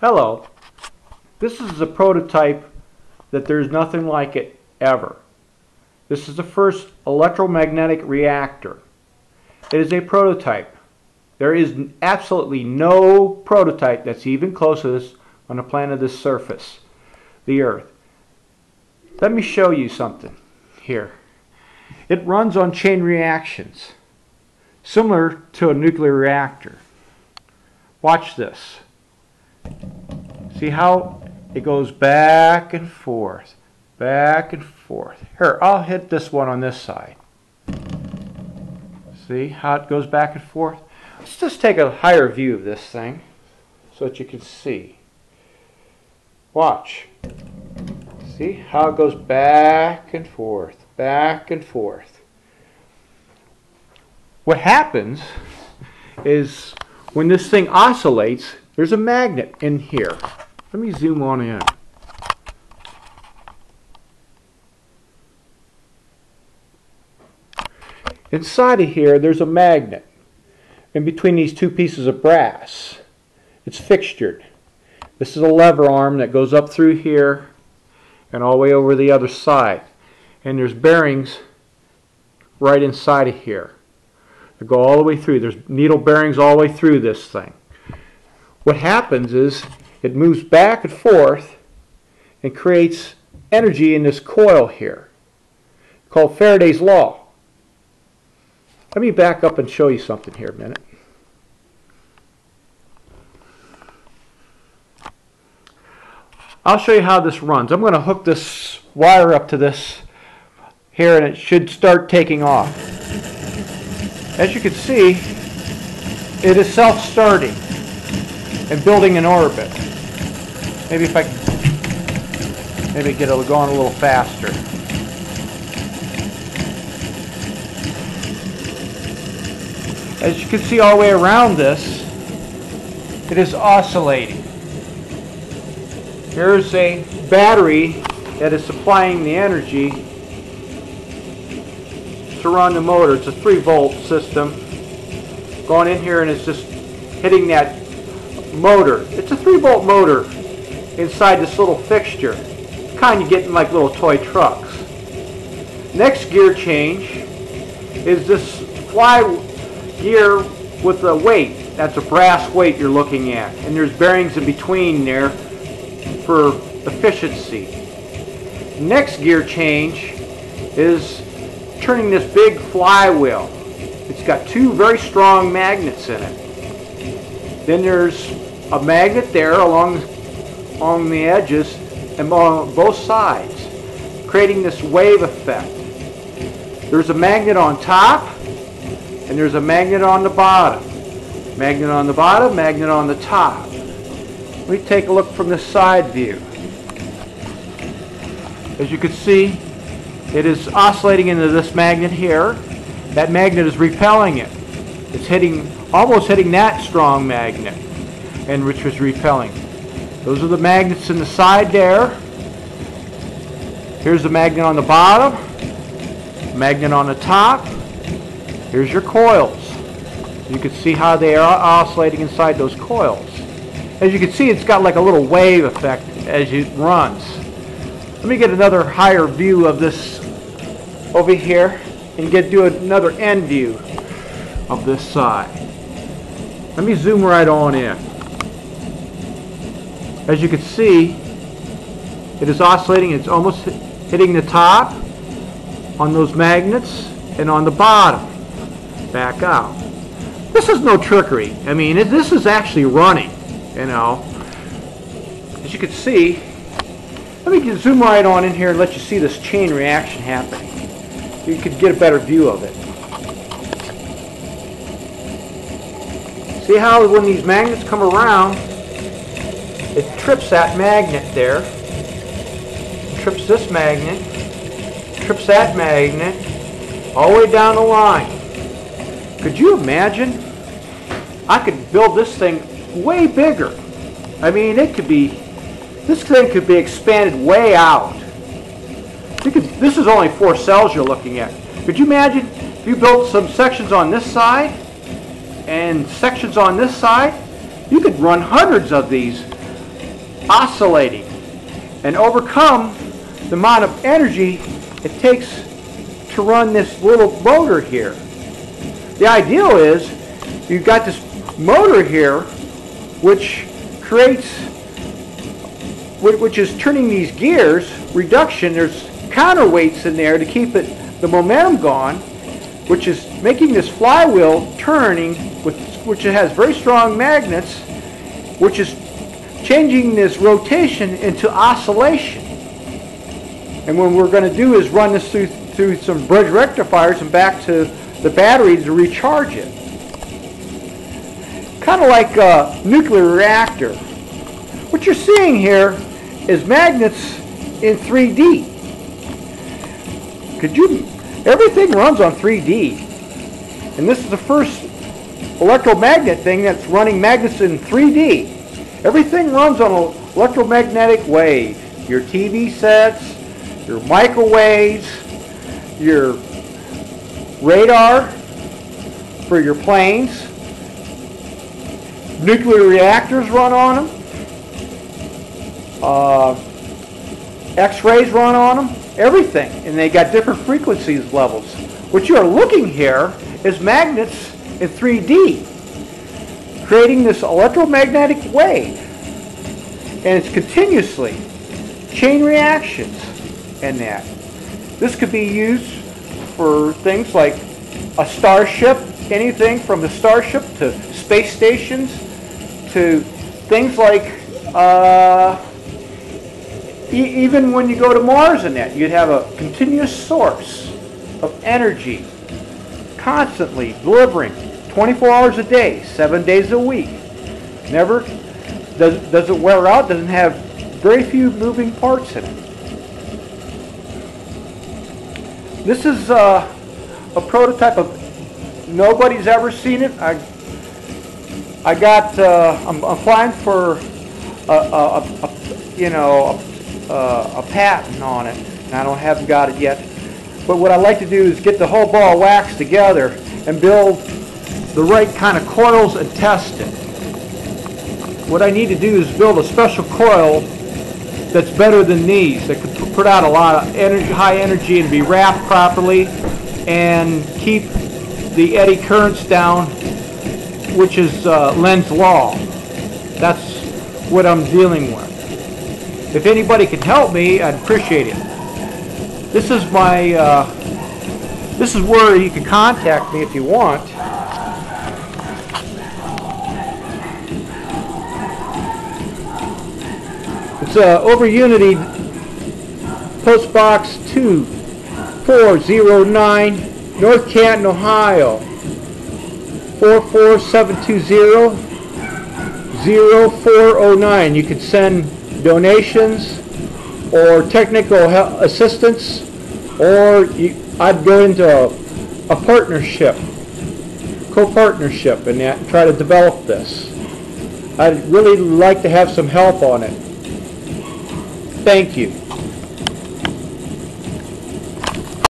Hello, this is a prototype that there's nothing like it ever. This is the first electromagnetic reactor. It is a prototype. There is absolutely no prototype that's even close to this on the planet of this surface, the Earth. Let me show you something here. It runs on chain reactions, similar to a nuclear reactor. Watch this. See how it goes back and forth, back and forth. Here, I'll hit this one on this side. See how it goes back and forth? Let's just take a higher view of this thing so that you can see. Watch. See how it goes back and forth, back and forth. What happens is when this thing oscillates, there's a magnet in here. Let me zoom on in. Inside of here, there's a magnet in between these two pieces of brass. It's fixtured. This is a lever arm that goes up through here and all the way over the other side. And there's bearings right inside of here that go all the way through. There's needle bearings all the way through this thing. What happens is it moves back and forth and creates energy in this coil here called Faraday's law. Let me back up and show you something here a minute. I'll show you how this runs. I'm going to hook this wire up to this here and it should start taking off. As you can see, it is self-starting and building an orbit. Maybe if I get it going a little faster. As you can see all the way around this, it is oscillating. Here's a battery that is supplying the energy to run the motor. It's a 3-volt system going in here and it's just hitting that motor. It's a 3-volt motor inside this little fixture. Kind you get in like little toy trucks. Next gear change is this fly gear with a weight. That's a brass weight you're looking at. And there's bearings in between there for efficiency. Next gear change is turning this big flywheel. It's got 2 very strong magnets in it. Then there's a magnet there along the edges and on both sides, creating this wave effect. There's a magnet on top and there's a magnet on the bottom. Magnet on the bottom, magnet on the top. Let me take a look from the side view. As you can see, it is oscillating into this magnet here. That magnet is repelling it. It's almost hitting that strong magnet, and which was repelling. Those are the magnets in the side there. Here's the magnet on the bottom, magnet on the top. Here's your coils. You can see how they are oscillating inside those coils. As you can see, it's got like a little wave effect as it runs. Let me get another higher view of this over here and do another end view of this side. Let me zoom right on in. As you can see, it is oscillating. It's almost hitting the top on those magnets and on the bottom. Back out. This is no trickery. I mean, this is actually running, you know. As you can see, let me zoom right on in here and let you see this chain reaction happening. You could get a better view of it. See how when these magnets come around, it trips that magnet there, trips this magnet, trips that magnet, all the way down the line. Could you imagine? I could build this thing way bigger. I mean, this thing could be expanded way out. This is only 4 cells you're looking at. Could you imagine if you built some sections on this side and sections on this side? You could run hundreds of these oscillating and overcome the amount of energy it takes to run this little motor here. The ideal is you've got this motor here which is turning these gears, reduction. There's counterweights in there to keep the momentum going, which is making this flywheel turning, which it has very strong magnets, which is changing this rotation into oscillation. And what we're going to do is run this through some bridge rectifiers and back to the battery to recharge it. Kind of like a nuclear reactor. What you're seeing here is magnets in 3D. Everything runs on 3D. And this is the first electromagnet thing that's running magnets in 3D. Everything runs on an electromagnetic wave. Your TV sets, your microwaves, your radar for your planes. Nuclear reactors run on them. X-rays run on them. Everything. And they got different frequencies levels. What you are looking here is magnets in 3D, creating this electromagnetic wave. And it's continuously chain reactions in that. This could be used for things like a starship, anything from the starship to space stations to things like even when you go to Mars and that, you'd have a continuous source of energy constantly delivering 24 hours a day, 7 days a week. Never does it wear out, doesn't have very few moving parts in it. This is a prototype of, nobody's ever seen it. I'm applying for a patent on it, and I haven't got it yet. But what I'd like to do is get the whole ball of wax together and build the right kind of coils and test it. What I need to do is build a special coil that's better than these, that could put out a lot of energy, high energy, and be wrapped properly and keep the eddy currents down, which is Lenz's law. That's what I'm dealing with. If anybody can help me, I'd appreciate it. This is my, this is where you can contact me if you want. It's over Unity, Post Box 2409, North Canton, Ohio, 44720-0409. You can send donations or technical assistance, or I'd go into a partnership, co-partnership in that and try to develop this. I'd really like to have some help on it. Thank you.